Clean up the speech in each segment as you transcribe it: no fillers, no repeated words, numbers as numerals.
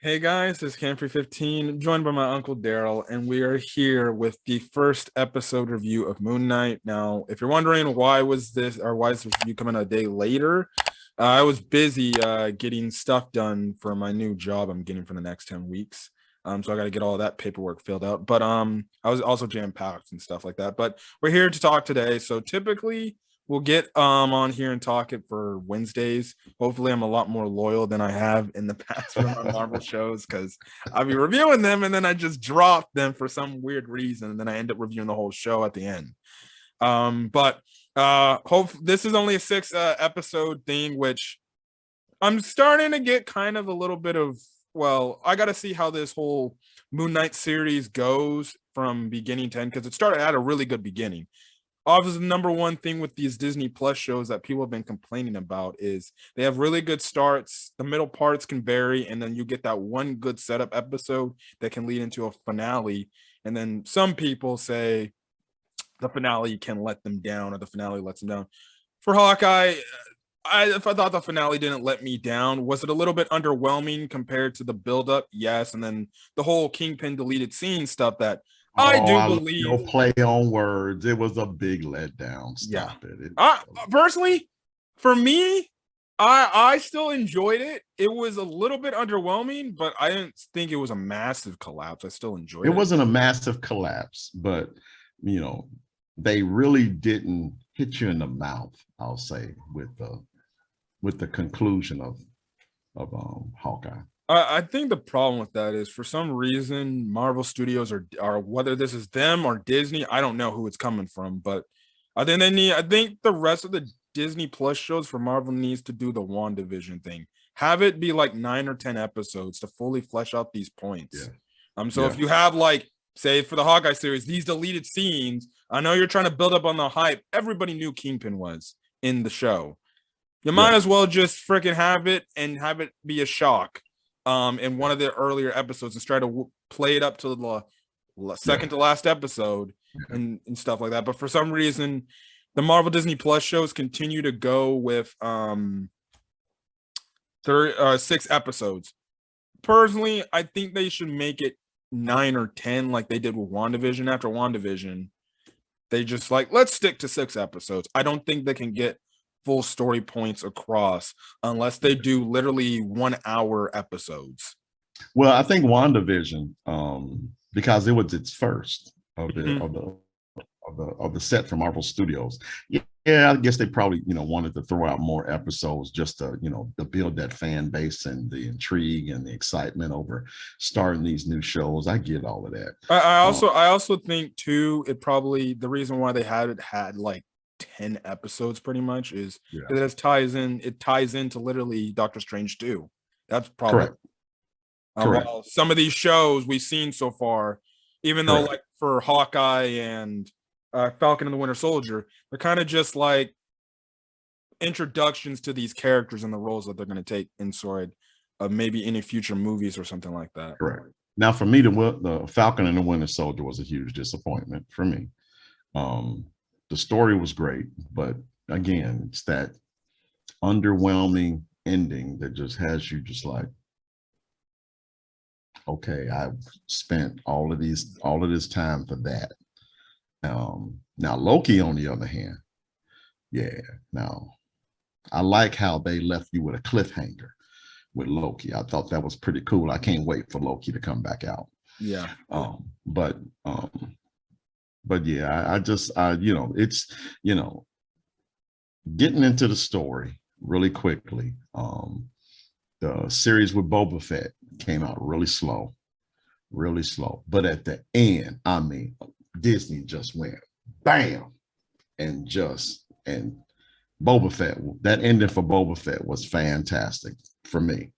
Hey guys, this is Camfrey 15, joined by my uncle Daryl, and we are here with the first episode review of Moon Knight. Now, if you're wondering why is this review coming a day later, I was busy getting stuff done for my new job I'm getting for the next 10 weeks. So I got to get all that paperwork filled out. But I was also jam-packed and stuff like that. But we're here to talk today. So typically we'll get on here and talk it for Wednesdays. Hopefully I'm a lot more loyal than I have in the past for my Marvel shows, because I'll be reviewing them and then I just drop them for some weird reason, and then I end up reviewing the whole show at the end. But hope this is only a 6 episode thing, which I'm starting to get kind of a little bit of, well, I got to see how this whole Moon Knight series goes from beginning to end, because it started at a really good beginning. Obviously, the number one thing with these Disney Plus shows that people have been complaining about is they have really good starts. The middle parts can vary, and then you get that one good setup episode that can lead into a finale. And then some people say the finale can let them down, or the finale lets them down. For Hawkeye, if I thought the finale didn't let me down, was it a little bit underwhelming compared to the buildup? Yes. And then the whole Kingpin deleted scene stuff that I do believe your play on words. It was a big letdown. Stop it. Personally, for me, I still enjoyed it. It was a little bit underwhelming, but I didn't think it was a massive collapse. I still enjoyed it. It wasn't a massive collapse, but they really didn't hit you in the mouth, I'll say, with the conclusion of Hawkeye. I think the problem with that is, for some reason, Marvel Studios are whether this is them or Disney, I don't know who it's coming from, but I think the rest of the Disney Plus shows for Marvel needs to do the WandaVision thing. Have it be like 9 or 10 episodes to fully flesh out these points. Yeah. If you have, like, say for the Hawkeye series, these deleted scenes, I know you're trying to build up on the hype. Everybody knew Kingpin was in the show. You might as well just freaking have it be a shock in one of the earlier episodes, and try to play it up to the second to last episode and stuff like that. But for some reason, the Marvel Disney Plus shows continue to go with 6 episodes. Personally, I think they should make it 9 or 10 like they did with WandaVision. After WandaVision, they just let's stick to 6 episodes. I don't think they can get full story points across unless they do literally 1 hour episodes. Well, I think WandaVision, because it was its first of the set from Marvel Studios. Yeah, I guess they probably wanted to throw out more episodes just to to build that fan base and the intrigue and the excitement over starting these new shows. I get all of that. I also think too, the reason why they had like 10 episodes pretty much is that it ties into literally Doctor Strange 2. That's probably correct. Well, some of these shows we've seen so far, even though like for Hawkeye and Falcon and the Winter Soldier, they're kind of just like introductions to these characters and the roles that they're going to take inside of maybe any future movies or something like that. Correct. Now, for me, the Falcon and the Winter Soldier was a huge disappointment for me. The story was great, but again, it's that underwhelming ending that just has you just like, okay, I've spent all of this time for that. Now Loki, on the other hand, now I like how they left you with a cliffhanger with Loki. I thought that was pretty cool. I can't wait for Loki to come back out. Yeah. But yeah, it's getting into the story really quickly. The series with Boba Fett came out really slow. But at the end, I mean, Disney just went bam, and Boba Fett, that ending for Boba Fett was fantastic for me.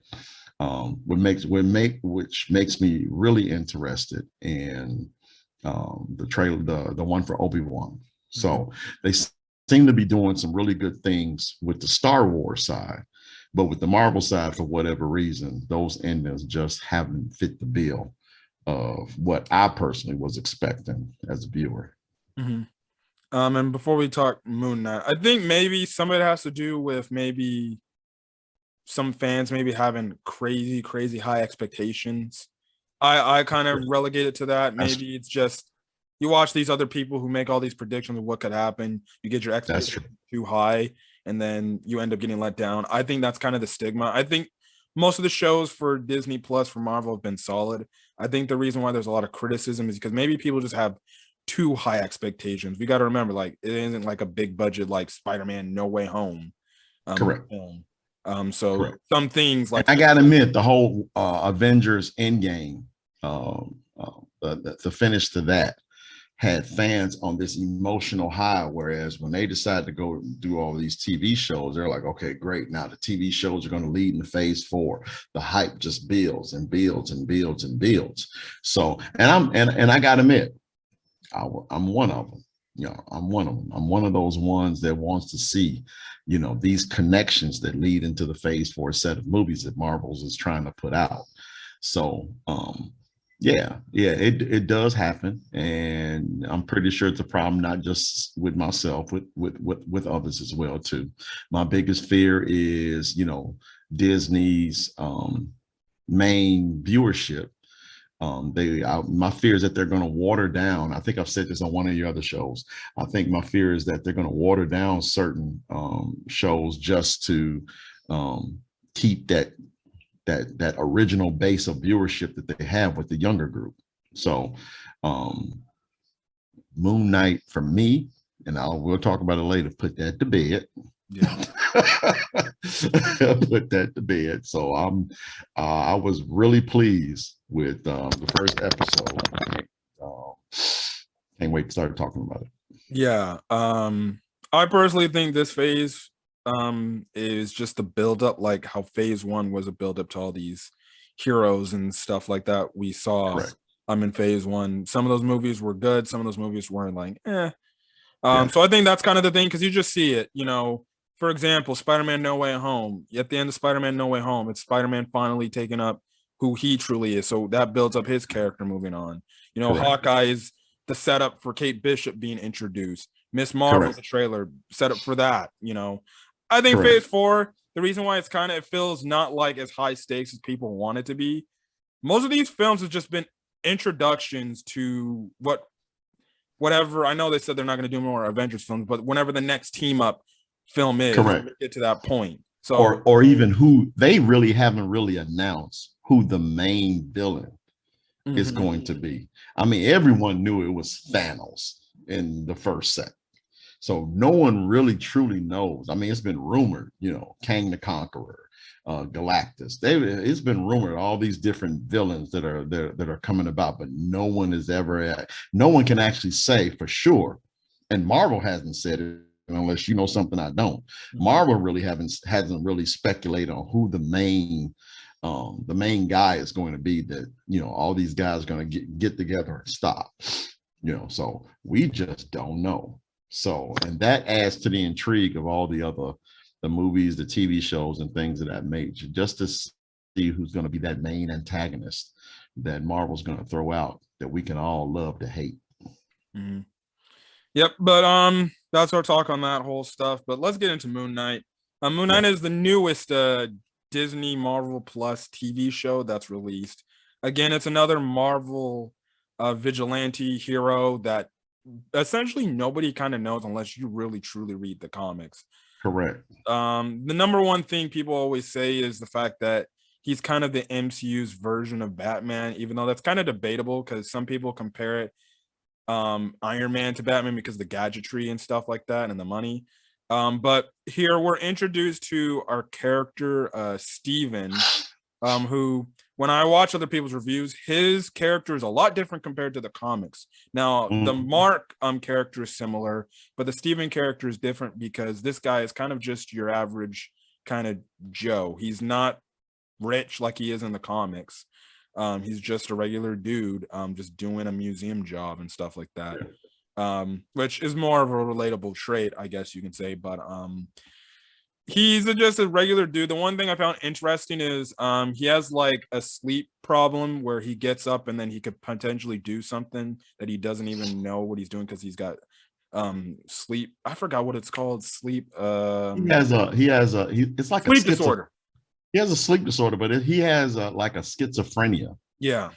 Which makes me really interested in the trailer, the one for Obi-Wan. So they seem to be doing some really good things with the Star Wars side, but with the Marvel side, for whatever reason, those endings just haven't fit the bill of what I personally was expecting as a viewer. And before we talk Moon Knight, I think maybe some of it has to do with maybe some fans maybe having crazy high expectations. I kind of relegate it to that. That's Maybe it's just you watch these other people who make all these predictions of what could happen. You get your that's true. expectations too high, and then you end up getting let down. I think that's kind of the stigma. I think most of the shows for Disney Plus for Marvel have been solid. I think the reason why there's a lot of criticism is because maybe people just have too high expectations. We got to remember, like, it isn't like a big budget like Spider-Man No Way Home Correct. film. So Correct. some things And like I gotta admit, the whole Avengers Endgame, the finish to that had fans on this emotional high. Whereas when they decided to go do all these TV shows, they're like, okay, great. Now the TV shows are going to lead in phase 4. The hype just builds and builds and builds and builds. So, and I gotta admit, I'm one of them. You know, I'm one of them. I'm one of those ones that wants to see, you know, these connections that lead into the phase 4 set of movies that Marvel's is trying to put out. So, yeah, it does happen, and I'm pretty sure it's a problem not just with myself, with others as well too. My biggest fear is, you know, Disney's main viewership. My fear is that they're going to water down. I think I've said this on one of your other shows. I think my fear is that they're going to water down certain shows just to keep that original base of viewership that they have with the younger group. So Moon Knight for me, and we'll talk about it later, put that to bed. Yeah. Put that to bed. So I was really pleased with the first episode. Can't wait to start talking about it. Yeah. I personally think this phase is just a build up, like how phase 1 was a build up to all these heroes and stuff like that we saw. Correct. In phase 1. Some of those movies were good, some of those movies weren't, like, eh. Yeah. So I think that's kind of the thing, because you just see it, you know. For example, Spider-Man No Way Home. At the end of Spider-Man No Way Home, it's Spider-Man finally taking up who he truly is. So that builds up his character moving on. You know, Correct. Hawkeye is the setup for Kate Bishop being introduced. Miss Marvel, Correct. the trailer set up for that. You know, I think Correct. phase 4, the reason why it feels not like as high stakes as people want it to be. Most of these films have just been introductions to whatever. I know they said they're not going to do more Avengers films, but whenever the next team up film is, Correct. get to that point. So or even who they really haven't really announced who the main villain is going to be. I mean, everyone knew it was Thanos in the first set. So no one really truly knows. I mean, it's been rumored, you know, Kang the Conqueror, Galactus. It's been rumored all these different villains that are coming about, but no one can actually say for sure. And Marvel hasn't said it, unless you know something I don't. Marvel really hasn't really speculated on who the main guy is going to be, that, you know, all these guys are going to get together and stop, you know. So we just don't know. So, and that adds to the intrigue of all the movies, the TV shows, and things of that nature, just to see who's going to be that main antagonist that Marvel's going to throw out that we can all love to hate. Mm-hmm. Yep, but that's our talk on that whole stuff. But let's get into Moon Knight. Moon Knight is the newest Disney Marvel Plus TV show that's released. Again, it's another Marvel vigilante hero that essentially nobody kind of knows unless you really truly read the comics. Correct. The number one thing people always say is the fact that he's kind of the MCU's version of Batman, even though that's kind of debatable because some people compare it Iron Man to Batman because of the gadgetry and stuff like that and the money. But here we're introduced to our character Steven, who, when I watch other people's reviews, his character is a lot different compared to the comics. Now, the Mark character is similar, but the Steven character is different because this guy is kind of just your average kind of Joe. He's not rich like he is in the comics. He's just a regular dude, just doing a museum job and stuff like that, which is more of a relatable trait, I guess you can say. But he's just a regular dude. The one thing I found interesting is he has like a sleep problem where he gets up and then he could potentially do something that he doesn't even know what he's doing because he's got sleep. I forgot what it's called. Sleep. It's like sleep disorder. He has a sleep disorder, but he has like a schizophrenia. Yeah.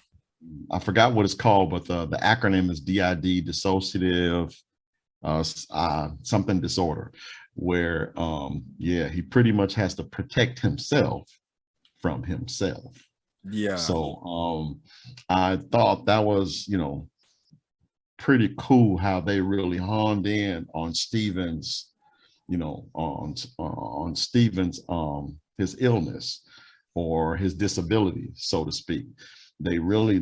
I forgot what it's called, but the acronym is DID, dissociative something disorder, where yeah, he pretty much has to protect himself from himself. Yeah. So I thought that was, pretty cool how they really honed in on Steven's, on Steven's his illness or his disability, so to speak. They really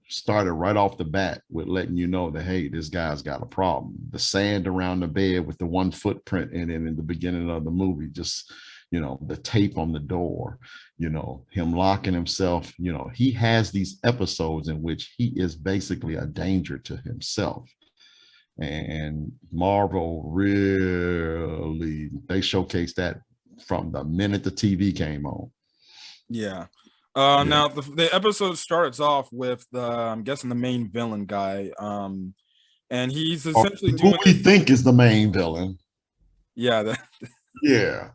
started right off the bat with letting you know that, hey, this guy's got a problem. The sand around the bed with the one footprint in it in the beginning of the movie, just, the tape on the door, him locking himself, he has these episodes in which he is basically a danger to himself. And Marvel really, they showcased that from the minute the TV came on. Yeah. Yeah. Now the episode starts off with I'm guessing the main villain guy. And he's essentially Who we think is the main villain. Yeah. Yeah.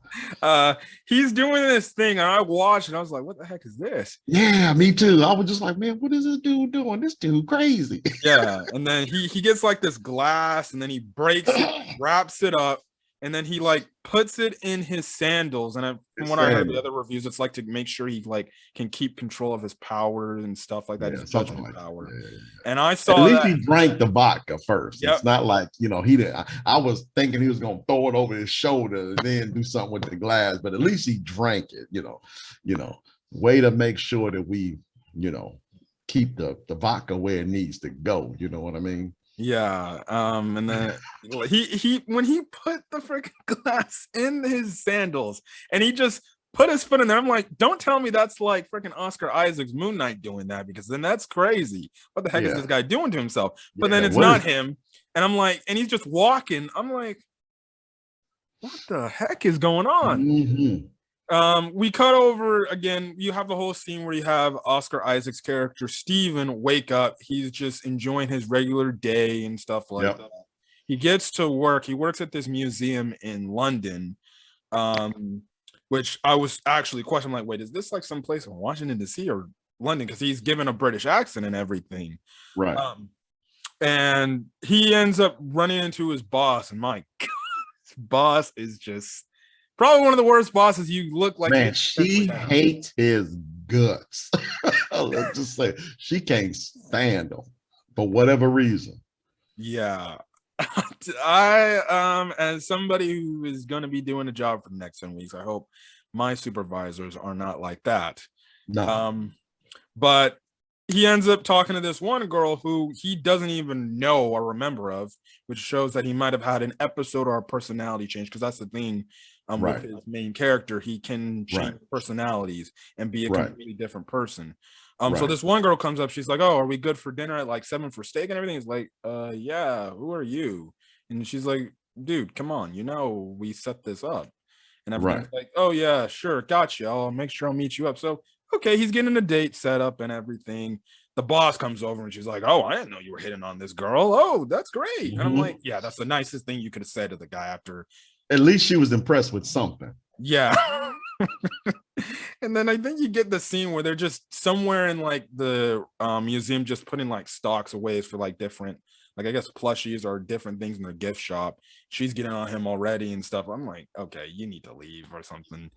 He's doing this thing, and I watched and I was like, what the heck is this? Yeah, me too. I was just like, man, what is this dude doing? This dude crazy. Yeah. And then he gets like this glass, and then he breaks it, wraps it up, and then he like puts it in his sandals. And from what I heard the other reviews, it's like to make sure he like can keep control of his power and stuff like that, his judgment like power. Yeah. And I saw at least he drank the vodka first. Yep. It's not like, he didn't. I was thinking he was gonna throw it over his shoulder and then do something with the glass, but at least he drank it, way to make sure that we, keep the vodka where it needs to go. You know what I mean? Yeah. And then he when he put the freaking glass in his sandals and he just put his foot in there, I'm like, don't tell me that's like freaking Oscar Isaac's Moon Knight doing that, because then that's crazy. What the heck is this guy doing to himself? But then it's not him. And I'm like, and he's just walking. I'm like, what the heck is going on? Mm-hmm. We cut over again. You have the whole scene where you have Oscar Isaac's character Steven wake up. He's just enjoying his regular day and stuff like that. He gets to work. He works at this museum in London, which I was actually questioning, like, wait, is this like someplace in Washington DC or London? Because he's given a British accent and everything, right? And he ends up running into his boss, and my God, his boss is just probably one of the worst bosses. You look like, man, she hates his guts. Let's just say she can't stand him for whatever reason. Yeah. I as somebody who is going to be doing a job for the next 10 weeks, I hope my supervisors are not like that. No. But he ends up talking to this one girl who he doesn't even know or remember of, which shows that he might have had an episode or a personality change, because that's the thing. With his main character, he can change personalities and be a completely different person. So this one girl comes up, she's like, oh, are we good for dinner at like 7 for steak and everything? Is like, yeah, who are you? And she's like, dude, come on, we set this up. And everything's like, oh yeah, sure, gotcha, I'll make sure I'll meet you up. So okay, he's getting a date set up and everything. The boss comes over and she's like, oh, I didn't know you were hitting on this girl. Oh, that's great. And I'm like, yeah, that's the nicest thing you could have said to the guy after. At least she was impressed with something. Yeah. And then I think you get the scene where they're just somewhere in like the museum, just putting like stocks away for like different, like I guess plushies or different things in their gift shop. She's getting on him already and stuff. I'm like, okay, you need to leave or something.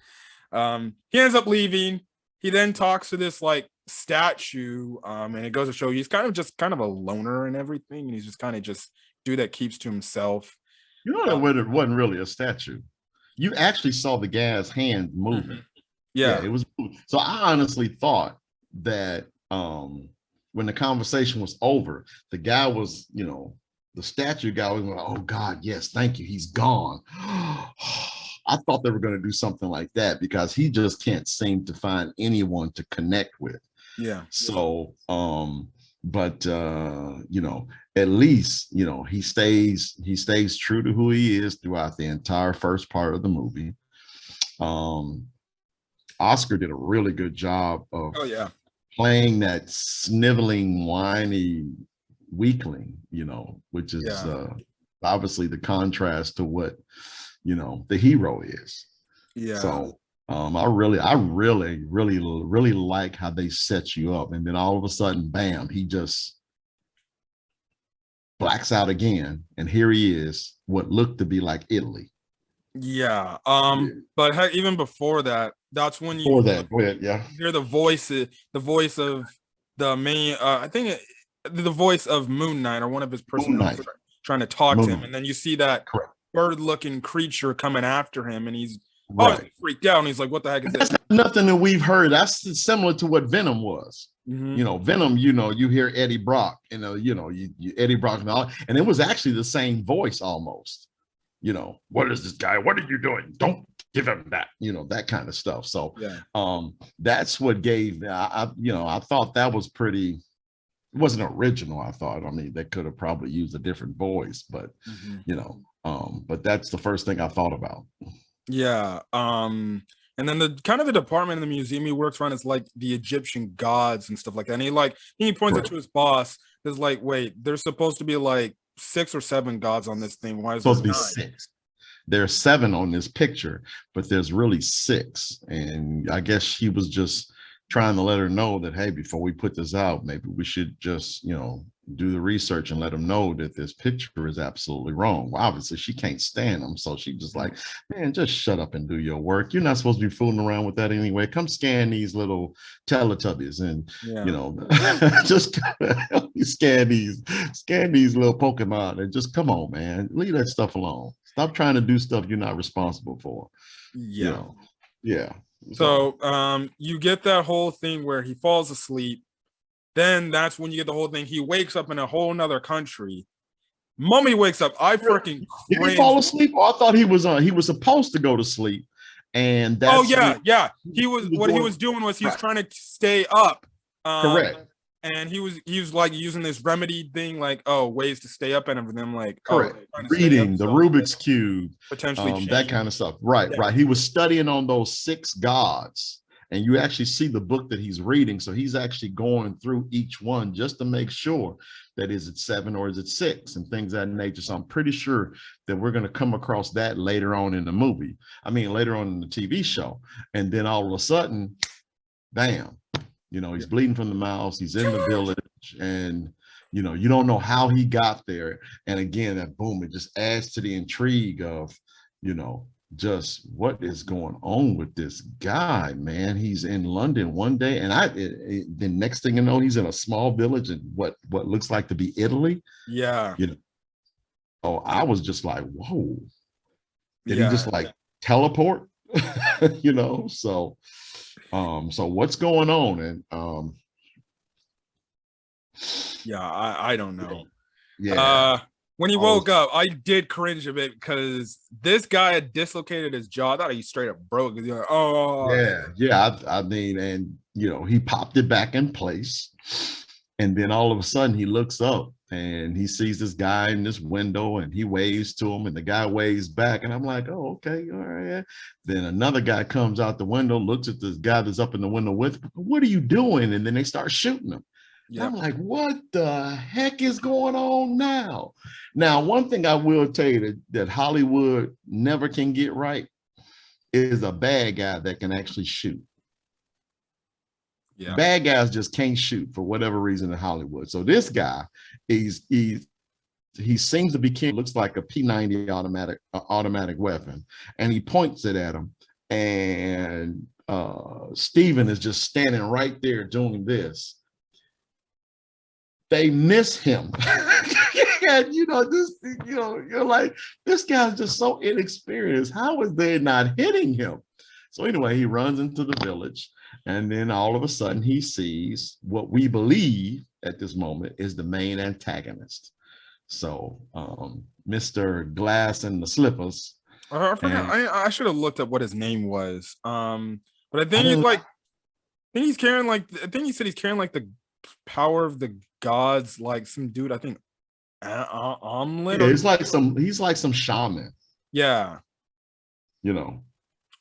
He ends up leaving. He then talks to this like statue, and it goes to show he's kind of a loner and everything, and he's just kind of just dude that keeps to himself. You know that it wasn't really a statue. You actually saw the guy's hand moving. Mm-hmm. Yeah, it was moving. So I honestly thought that when the conversation was over, the guy was, the statue guy was like, oh God, yes, thank you, he's gone. I thought they were going to do something like that, because he just can't seem to find anyone to connect with. Yeah. So, but at least, he stays true to who he is throughout the entire first part of the movie. Oscar did a really good job of playing that sniveling, whiny weakling, which is obviously the contrast to what the hero is. Yeah. So I really like how they set you up, and then all of a sudden, bam, he just blacks out again, and here he is, what looked to be like Italy. Yeah. Yeah. But heck, even before that, that's when Before that, go ahead, yeah. hear the voice of the main. I think the voice of Moon Knight or one of his Moon personnel Knight, trying to talk to him, Moon, and then you see that correct, bird-looking creature coming after him, and he's right. obviously freaked out, and he's like, "What the heck is this?" That's not nothing that we've heard. That's similar to what Venom was. Mm-hmm. Venom, you hear Eddie Brock, you Eddie Brock and it was actually the same voice almost. What is this guy? What are you doing? Don't give him that, that kind of stuff. So Yeah. that's what gave I thought that was pretty, it wasn't original, I thought. I mean, they could have probably used a different voice, but but that's the first thing I thought about. Yeah. And then the kind of the department in the museum he works around is like the Egyptian gods and stuff like that. And he points it Correct. to his boss. There's like, wait, there's supposed to be like 6 or 7 gods on this thing. Why is there Supposed to be 9? 6. There's 7 on this picture, but there's really 6. And I guess she was just trying to let her know that, hey, before we put this out, maybe we should just, do the research and let them know that this picture is absolutely wrong. Well, obviously she can't stand them. So she just like, man, just shut up and do your work. You're not supposed to be fooling around with that anyway. Come scan these little Teletubbies and, just scan these little Pokemon and just come on, man, leave that stuff alone. Stop trying to do stuff you're not responsible for. Yeah. Yeah. So you get that whole thing where he falls asleep. Then that's when you get the whole thing. He wakes up in a whole nother country. Mummy wakes up. I freaking Did he fall asleep? Oh, I thought he was supposed to go to sleep. And that's yeah. He was doing was he was trying to stay up. Correct. And he was like using this remedy thing, like ways to stay up and everything. Like correct, reading the Rubik's Cube, potentially that kind of stuff. Right. He was studying on those 6 gods, and you actually see the book that he's reading. So he's actually going through each one just to make sure that is it 7 or is it 6 and things of that nature. So I'm pretty sure that we're going to come across that later on in the movie. I mean, later on in the TV show, and then all of a sudden, bam. He's bleeding from the mouth. He's in the village, and you don't know how he got there. And again, that boom, it just adds to the intrigue of, just what is going on with this guy, man. He's in London one day, and the next thing you know, he's in a small village in what looks like to be Italy. Yeah. Oh, I was just like, whoa. Did he just like teleport? So. So what's going on? And I don't know. Yeah. When he woke up, I did cringe a bit because this guy had dislocated his jaw. I thought he straight up broke. Like, yeah. I mean, and he popped it back in place, and then all of a sudden he looks up and he sees this guy in this window, and he waves to him, and the guy waves back, and I'm like, oh, okay, all right. Then another guy comes out the window, looks at this guy that's up in the window with, what are you doing? And then they start shooting him. Yep. I'm like, what the heck is going on now? Now, one thing I will tell you that Hollywood never can get right is a bad guy that can actually shoot. Yeah. Bad guys just can't shoot for whatever reason in Hollywood. So this guy, he seems to be looks like a P90 automatic weapon, and he points it at him. And Steven is just standing right there doing this. They miss him. And you're like, this guy's just so inexperienced. How is they not hitting him? So anyway, he runs into the village, and then all of a sudden he sees what we believe at this moment is the main antagonist. So Mr. Glass and the Slippers. I forgot. I should have looked up what his name was. But I think he's carrying I think he said he's carrying like the power of the gods, like some dude, I think Omelet. Yeah, he's like some shaman. Yeah.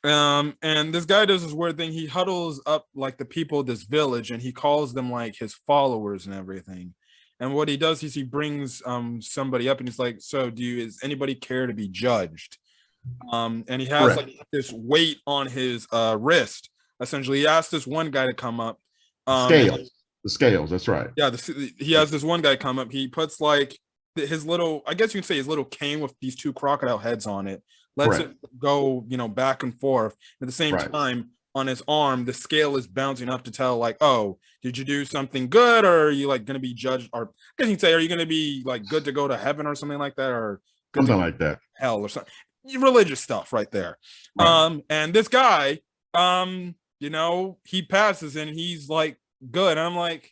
And this guy does this weird thing. He huddles up like the people of this village, and he calls them like his followers and everything. And what he does is he brings somebody up, and he's like, so does anybody care to be judged? And he has Correct. like this weight on his wrist. Essentially, he asked this one guy to come up. Scales. The scales. That's right. Yeah, he has this one guy come up. He puts like his little, I guess you can say his little cane with these two crocodile heads on it, lets Correct. it go, back and forth. At the same Right. time, on his arm, the scale is bouncing up to tell, like, oh, did you do something good, or are you like going to be judged? Or I guess you can say, are you going to be like good to go to heaven or something like that, or good to Something go like that. to hell or something? Religious stuff right there. Right. And this guy, he passes and he's like good. And I'm like,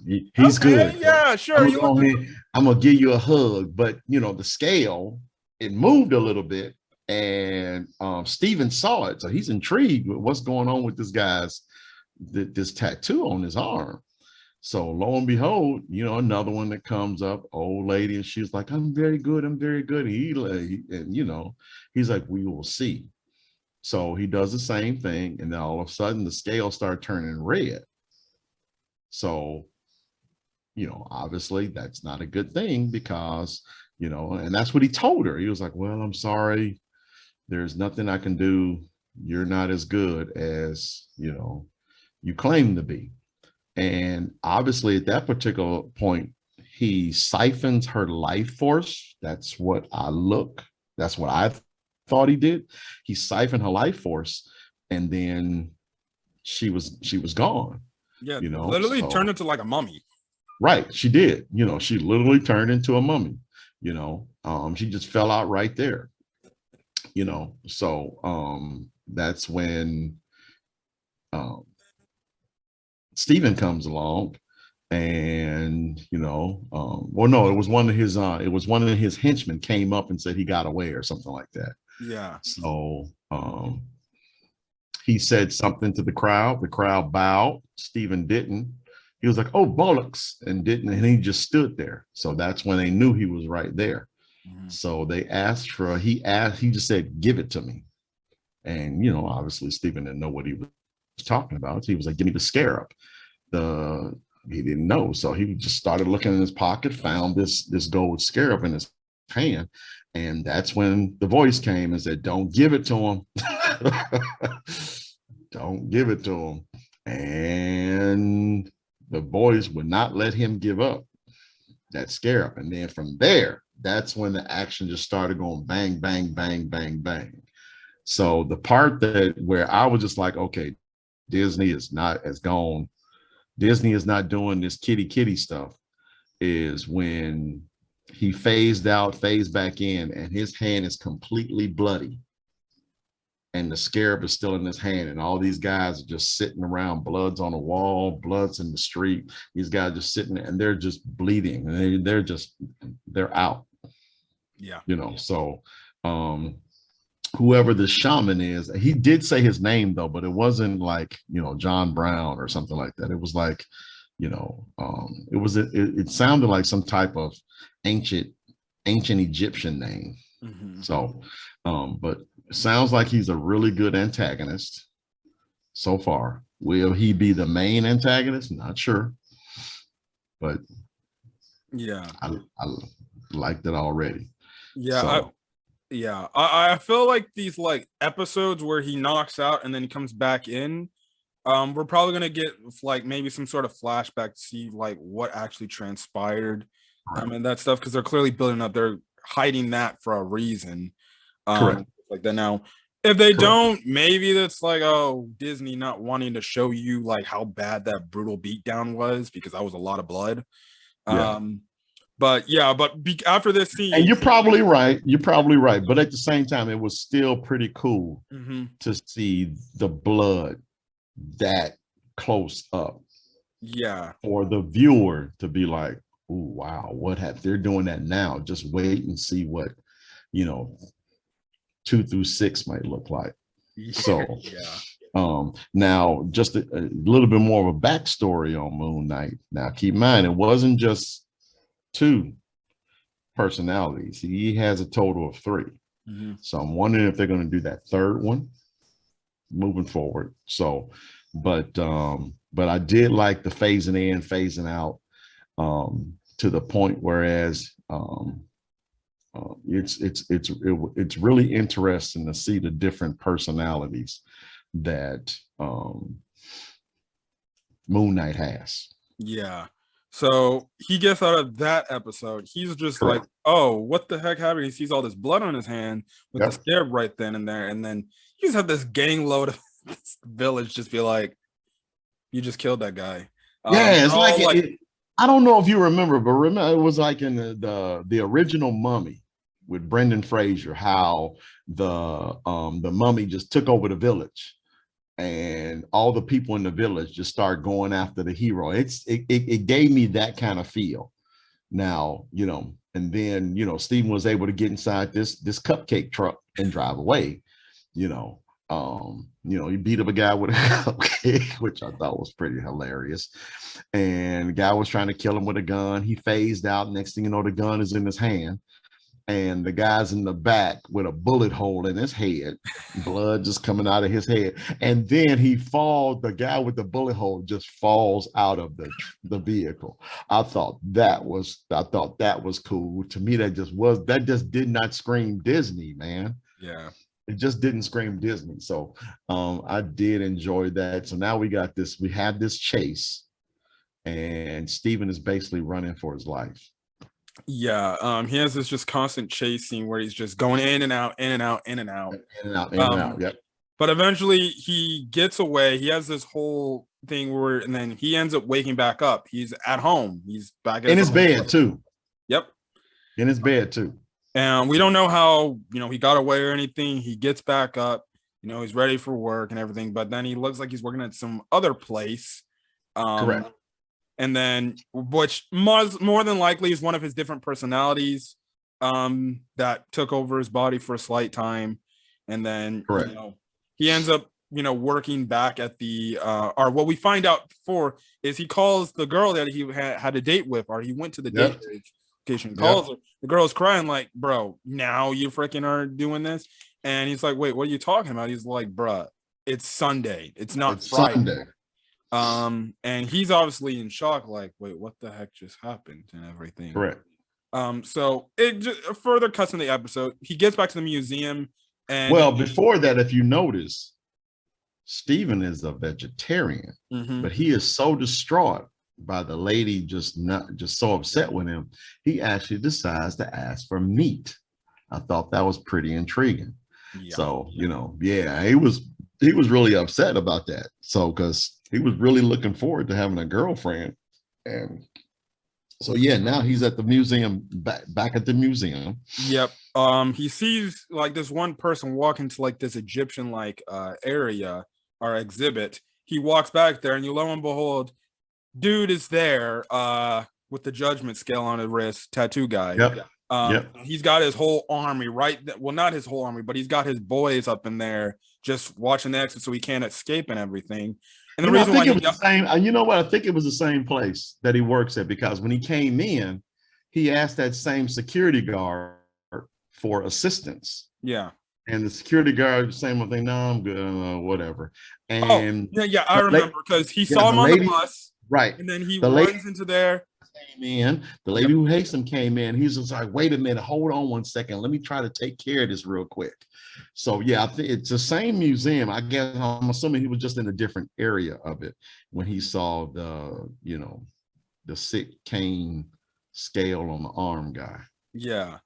He's okay, good. yeah, sure. You look good. I'm gonna give you a hug, but the scale, it moved a little bit, and Steven saw it, so he's intrigued with what's going on with this tattoo on his arm. So lo and behold, another one that comes up, old lady, and she's like, "I'm very good. I'm very good." He's like, "We will see." So he does the same thing, and then all of a sudden the scales start turning red. So obviously that's not a good thing because, and that's what he told her. He was like, "Well, I'm sorry. There's nothing I can do. You're not as good as, you claim to be." And obviously at that particular point, he siphons her life force. That's what I thought he did. He siphoned her life force, and then she was gone. Yeah, literally turned into like a mummy. Right. She did. She literally turned into a mummy. She just fell out right there. So that's when Stephen comes along, and well, no, it was one of his henchmen came up and said he got away or something like that. Yeah. So he said something to the crowd bowed. Stephen didn't. He was like, "Oh, bollocks," and didn't, and he just stood there. So that's when they knew he was right there. Mm-hmm. So they asked he just said, "Give it to me." And obviously Stephen didn't know what he was talking about. He was like, "Give me the scarab." He didn't know. So he just started looking in his pocket, found this gold scarab in his hand. And that's when the voice came and said, "Don't give it to him." Don't give it to him. And the boys would not let him give up that scarab. And then from there, that's when the action just started going bang, bang, bang, bang, bang. So the part where I was just like, okay, Disney is not doing this kitty stuff, is when he phased back in, and his hand is completely bloody. And the scarab is still in his hand, and all these guys are just sitting around. Blood's on the wall, blood's in the street. These guys just sitting there, and they're just bleeding, and they're out. Yeah. So whoever the shaman is, he did say his name though, but it wasn't like John Brown or something like that. It was like it sounded like some type of ancient Egyptian name. Mm-hmm. So but sounds like he's a really good antagonist so far. Will he be the main antagonist? Not sure, but yeah, I liked it already. Yeah. So. I feel like these like episodes where he knocks out and then he comes back in, we're probably gonna get like maybe some sort of flashback to see like what actually transpired. Right. And that stuff, because they're clearly building up. They're hiding that for a reason. Correct. Like that. Now, if they don't, maybe that's like, oh, Disney not wanting to show you like how bad that brutal beatdown was, because that was a lot of blood. Yeah. But after this scene, and you're probably right. But at the same time, it was still pretty cool to see the blood that close up. Yeah. For the viewer to be like, "Oh, wow, they're doing that now. Just wait and see what 2 through 6 might look like." Yeah. So now just a little bit more of a backstory on Moon Knight. Now keep in mind, it wasn't just 2 personalities. He has a total of 3. Mm-hmm. So I'm wondering if they're going to do that 3rd one moving forward. So, but I did like the phasing in, phasing out, to the point whereas It's really interesting to see the different personalities that Moon Knight has. Yeah. So he gets out of that episode. He's just like, Correct. oh, what the heck happened? He sees all this blood on his hand with the Yep. scarab right then and there. And then you just have this gang load of this village just be like, you just killed that guy. Yeah, it's like, all like I don't know if you remember, but remember it was like in the original Mummy with Brendan Fraser, how the mummy just took over the village, and all the people in the village just start going after the hero. It gave me that kind of feel. Now, and then Stephen was able to get inside this cupcake truck and drive away. He beat up a guy with a cupcake, which I thought was pretty hilarious. And the guy was trying to kill him with a gun. He phased out. Next thing you know, the gun is in his hand. And the guy's in the back with a bullet hole in his head, blood just coming out of his head. And then the guy with the bullet hole just falls out of the vehicle. I thought that was cool. To me, that just did not scream Disney, man. yeah. It just didn't scream Disney. So I did enjoy that. So now we have this chase, and Steven is basically running for his life. Yeah, he has this just constant chase scene where he's just going in and out, in and out, in and out. In and out, in and out. Yep. But eventually he gets away. He has this whole thing and then he ends up waking back up. He's at home. He's back in his bed too. Yep. In his bed too. And we don't know how, he got away or anything. He gets back up, he's ready for work and everything, but then he looks like he's working at some other place. Correct. And then, which more than likely is one of his different personalities that took over his body for a slight time. And then, correct. He ends up, working back at the, or what we find out before is he calls the girl that he had a date with, or he went to the date location, calls her. The girl's crying like, bro, now you freaking are doing this? And he's like, wait, what are you talking about? He's like, bruh, it's Sunday. It's not Friday. Sunday. And he's obviously in shock, like, wait, what the heck just happened and everything. Correct. So it just further cuts in the episode. He gets back to the museum, and before that, if you notice, Stephen is a vegetarian, but he is so distraught by the lady just so upset with him, he actually decides to ask for meat. I thought that was pretty intriguing. Yeah. So, he was really upset about that. So, because he was really looking forward to having a girlfriend. And so, now he's at the museum, back at the museum. Yep. He sees like this one person walk into like this Egyptian like area or exhibit. He walks back there, and lo and behold, dude is there with the judgment scale on his wrist, tattoo guy. Yep. He's got his whole army, right? Well, not his whole army, but he's got his boys up in there just watching the exit so he can't escape and everything. And the reason why I think it was the same place that he works at, because when he came in, he asked that same security guard for assistance. Yeah. And the security guard, same thing, no, I'm good, whatever. And I remember, because he saw him on the bus. Right. And then he runs into there. Came in, the lady who hates him came in. He's just like, wait a minute, hold on one second. Let me try to take care of this real quick. So I think it's the same museum. I guess I'm assuming he was just in a different area of it when he saw the sick cane scale on the arm guy. Yeah.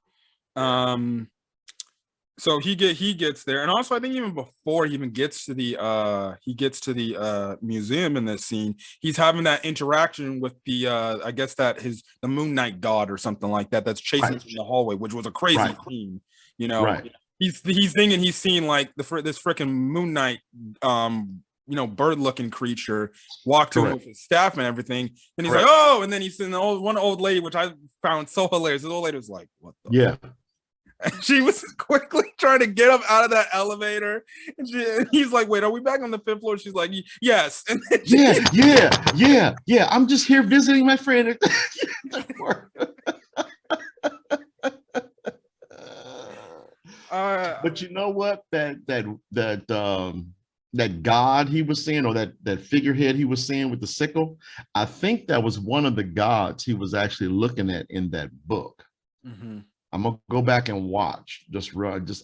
So he gets there, and also I think even before he even gets to the museum in this scene, he's having that interaction with the I guess that the Moon Knight god or something like that that's chasing him in the hallway, which was a crazy scene. Right. He's thinking he's seeing like this freaking Moon Knight bird looking creature walk to him with his staff and everything. And he's like, oh, and then he's in one old lady, which I found so hilarious. The old lady was like, what the fuck? And she was quickly trying to get him out of that elevator. And he's like, wait, are we back on the 5th floor? She's like, yes. And yeah. I'm just here visiting my friend. But you know what? That god he was seeing, or that figurehead he was seeing with the sickle, I think that was one of the gods he was actually looking at in that book. I'm gonna go back and watch.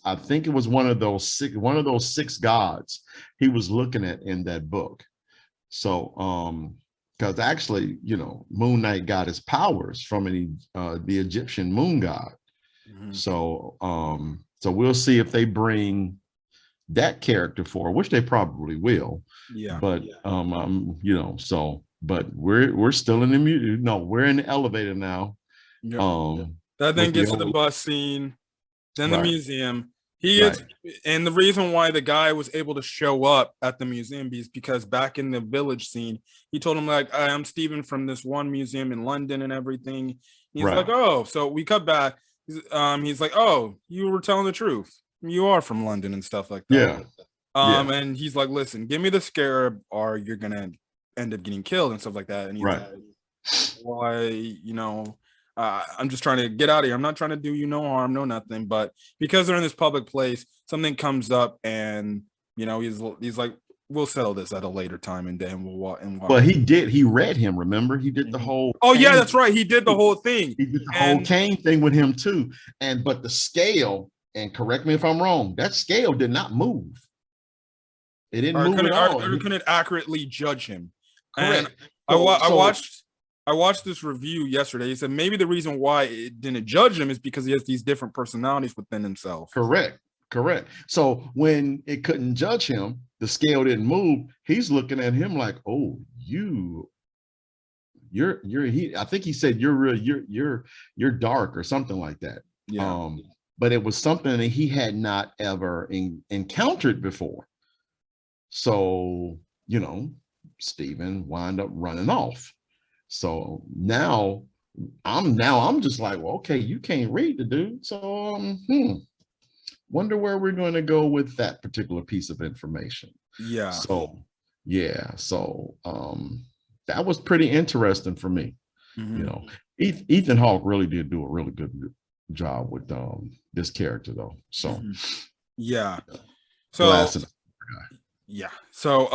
I think it was one of those six gods he was looking at in that book. So because actually, Moon Knight got his powers from the Egyptian moon god. Mhm. So we'll see if they bring that character forward, which they probably will. Yeah. But but we're still in the we're in the elevator now. Yeah. That then gets to the bus scene, then the museum. He gets, and the reason why the guy was able to show up at the museum is because back in the village scene, he told him like, "I'm Steven from this one museum in London and everything." And he's like, "Oh," so we cut back. He's like, "Oh, you were telling the truth. You are from London and stuff like that." And he's like, "Listen, give me the scarab, or you're gonna end up getting killed and stuff like that." And he's like, "Why, I'm just trying to get out of here. I'm not trying to do you no harm, no nothing." But because they're in this public place, something comes up, and he's like, "We'll settle this at a later time, and then we'll walk." But he did. He read him. Remember, he did the whole. Oh yeah, that's right. He did the whole thing. He did the whole cane thing with him too. But the scale, and correct me if I'm wrong, that scale did not move. It didn't move at all. Or couldn't accurately judge him. Correct. And I watched this review yesterday. He said maybe the reason why it didn't judge him is because he has these different personalities within himself. Correct. So when it couldn't judge him, the scale didn't move. He's looking at him like, "Oh, you're I think he said you're dark or something like that." Yeah. But it was something that he had not ever encountered before. So, Steven wound up running off. So now I'm just like, well, okay, you can't read the dude. So wonder where we're going to go with that particular piece of information. Yeah. So that was pretty interesting for me. Mm-hmm. Ethan Hawke really did do a really good job with this character though. So yeah. So yeah. So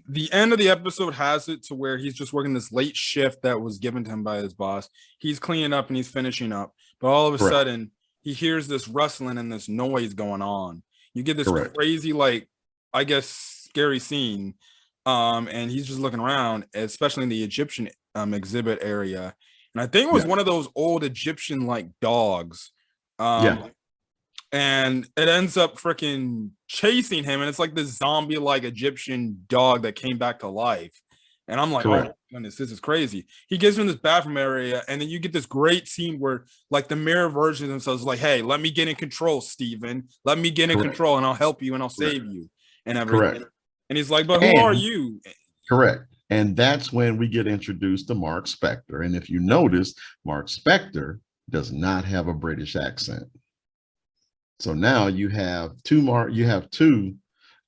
the end of the episode has it to where he's just working this late shift that was given to him by his boss. He's cleaning up and he's finishing up, but all of a sudden he hears this rustling and this noise going on. You get this crazy, like, I guess, scary scene. And he's just looking around, especially in the Egyptian exhibit area. And I think it was one of those old Egyptian like dogs. And it ends up freaking chasing him, and it's like this zombie like Egyptian dog that came back to life. And I'm like, oh my goodness, this is crazy. He gets in this bathroom area, and then you get this great scene where like the mirror version of themselves like, "Hey, let me get in control, Steven. Let me get in control, and I'll help you and I'll save you." And everything. And he's like, "But who are you?" Correct. And that's when we get introduced to Mark Spector. And if you notice, Mark Spector does not have a British accent. So now you have two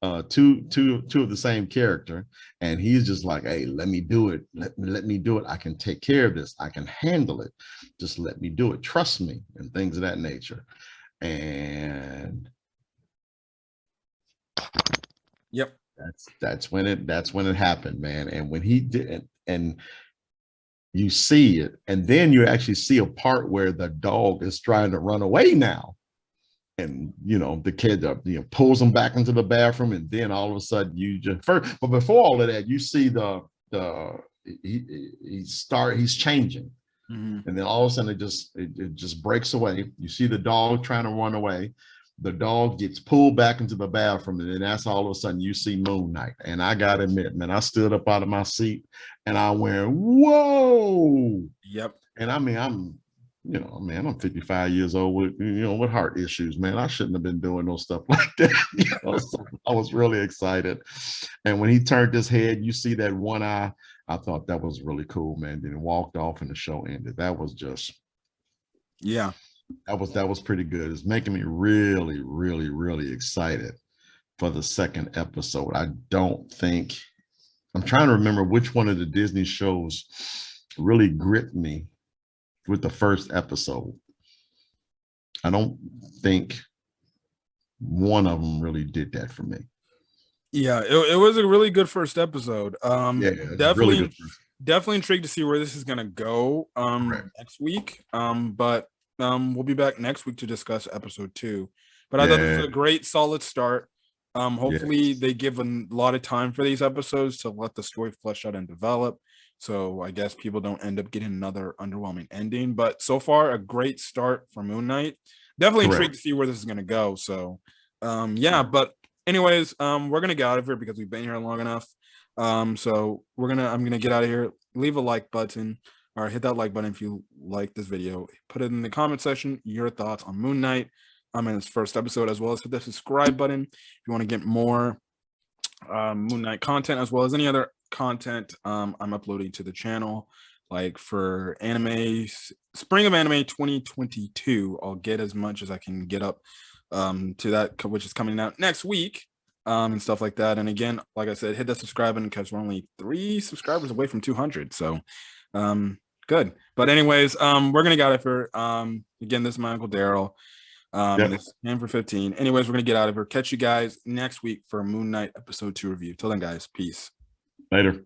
of the same character, and he's just like, "Hey, let me do it. Let me do it. I can take care of this. I can handle it. Just let me do it. Trust me," and things of that nature. And that's when it happened, man. And when he did, and you see it, and then you actually see a part where the dog is trying to run away now. And the kid pulls him back into the bathroom, and then all of a sudden but before all of that, you see he's changing, and then all of a sudden it just breaks away. You see the dog trying to run away. The dog gets pulled back into the bathroom, and then that's all of a sudden you see Moon Knight. And I gotta admit, man, I stood up out of my seat and I went, "Whoa!" Yep. And I mean, I'm 55 years old with heart issues, man. I shouldn't have been doing no stuff like that. So I was really excited. And when he turned his head, you see that one eye. I thought that was really cool, man. Then he walked off and the show ended. That was just, that was pretty good. It's making me really, really, really excited for the second episode. I'm trying to remember which one of the Disney shows really gripped me with the first episode. I don't think one of them really did that for me. Yeah, it was a really good first episode. Definitely intrigued to see where this is gonna go next week. But we'll be back next week to discuss episode 2. But I thought this Yeah. was a great, solid start. Hopefully Yes. they give a lot of time for these episodes to let the story flesh out and develop. So I guess people don't end up getting another underwhelming ending. But so far, a great start for Moon Knight. Definitely intrigued Correct. to see where this is gonna go. So yeah, but anyways, we're gonna get out of here because we've been here long enough. So I'm gonna get out of here. Leave a like button or hit that like button if you like this video. Put it in the comment section, your thoughts on Moon Knight. I'm in its first episode, as well as hit the subscribe button if you want to get more Moon Knight content, as well as any other content I'm uploading to the channel. Like for anime, spring of anime 2022, I'll get as much as I can get up to that, which is coming out next week, and stuff like that. And again, like I said, hit that subscribe button because we're only 3 subscribers away from 200. So good. But anyways, we're gonna get it for again, this is my Uncle Daryl. Yep. This is for 15. Anyways, we're gonna get out of here. Catch you guys next week for Moon Knight episode 2 review. Till then, guys, peace. Later.